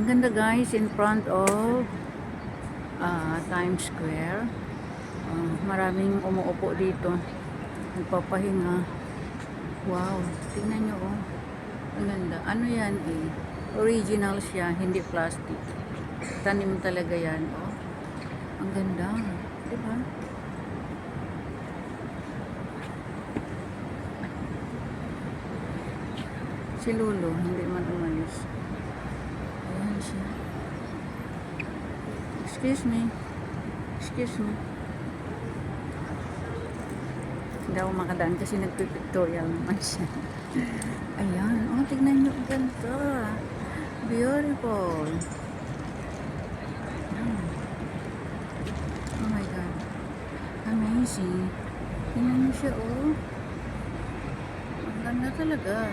ganda guys, in front of Times Square. Maraming umuupo dito. Nagpapahinga. Wow, tingnan nyo oh. Ang ganda. Ano yan eh? Original siya, hindi plastic. Tanim talaga yan oh. Ang ganda. Diba? Si Lolo, hindi man umalis. Ayan siya. Excuse me. Excuse me. Hindi ako makadaan kasi nagpipictorial naman siya. Ayan. Oh, tignan nyo. Ang ganda. Beautiful. Oh my God. Amazing. Tignan nyo siya, oh. Ang ganda talaga.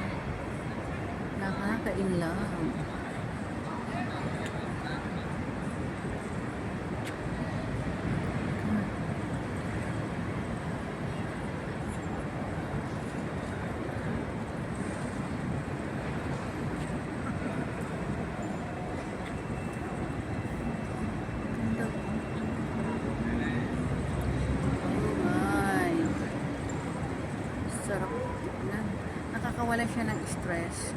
Nakaka-inlove. Sarap tignan. Nakakawala siya ng stress.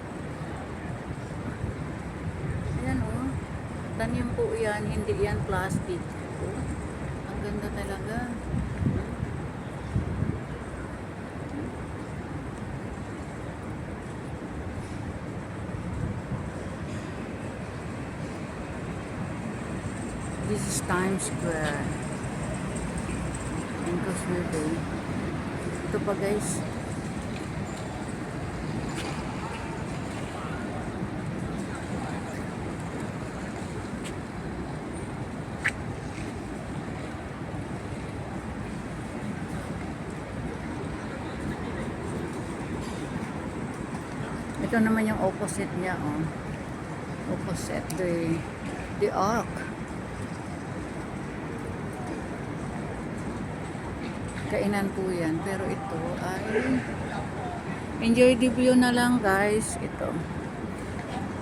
Ayan oh. Tanim po yan, hindi yan plastic. Oh, ang ganda talaga. This is Times Square in Coswebe. Ito pa guys. Ito naman yung opposite niya oh. Opposite the arc. Kainan po yan. Pero ito ay enjoy the view na lang guys. Ito.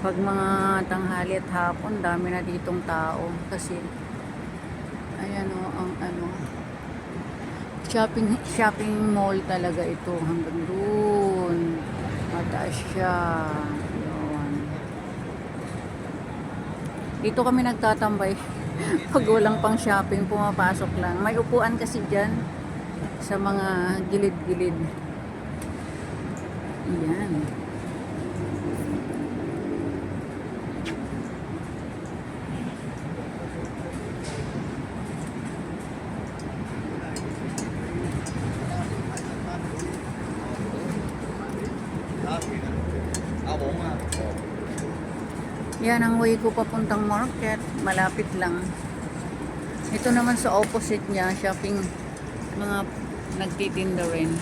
Pag mga tanghali at hapon, dami na ditong tao. Kasi, ayan o, ang ano, shopping mall talaga ito. Hanggang doon. Mataas siya. Yun. Dito kami nagtatambay. Pag walang pang shopping, pumapasok lang. May upuan kasi dyan. Sa mga gilid-gilid. Ayan. Yan ang way ko papuntang market. Malapit lang. Ito naman sa opposite niya, shopping, mga nagtitinda rin.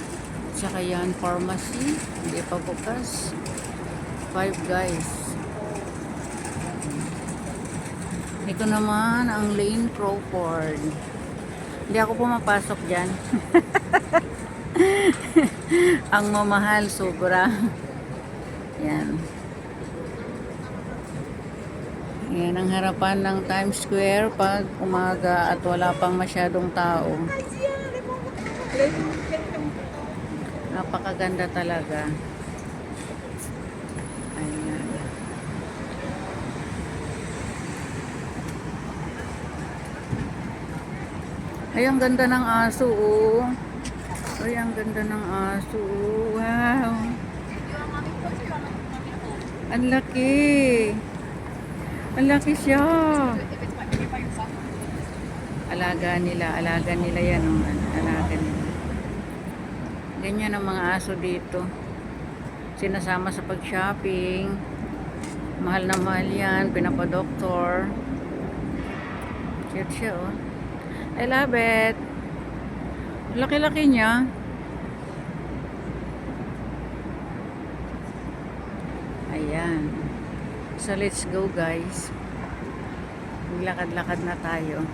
Tsaka yan, pharmacy. Hindi pa bukas. Five Guys. Ito naman ang Lane Crawford. Hindi ako pumapasok dyan. Ang mamahal, sobra. Yan. Yan ang harapan ng Times Square pag umaga at wala pang masyadong tao. Napakaganda talaga. Ayan. Ay, ang ganda ng aso, oh. Ay, ang ganda ng aso, oh. Wow. Ang laki. Ang laki siya. Alaga nila yan, oh. Alaga nila. Ganyan ang mga aso dito. Sinasama sa pag-shopping. Mahal na mahal yan. Pinapadoktor. Cute siya, oh. I love it. Laki-laki niya. Ayan. So, let's go, guys. Maglakad-lakad na tayo.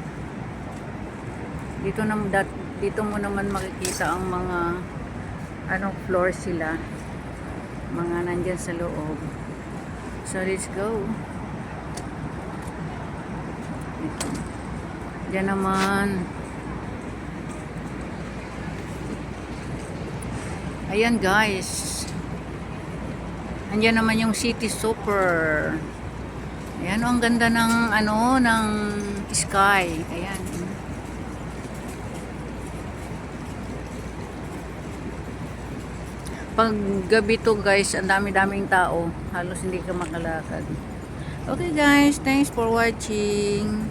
Dito mo naman makikita ang mga anong floor sila, mga nandyan sa loob. So let's go. Diyan naman. Ayan guys. Andiyan naman yung City Super. Ayan, oh, ang ganda ng ano, ng sky. Ayan. Pag gabi to guys, ang dami-daming tao. Halos hindi ka makalakad. Okay guys, thanks for watching.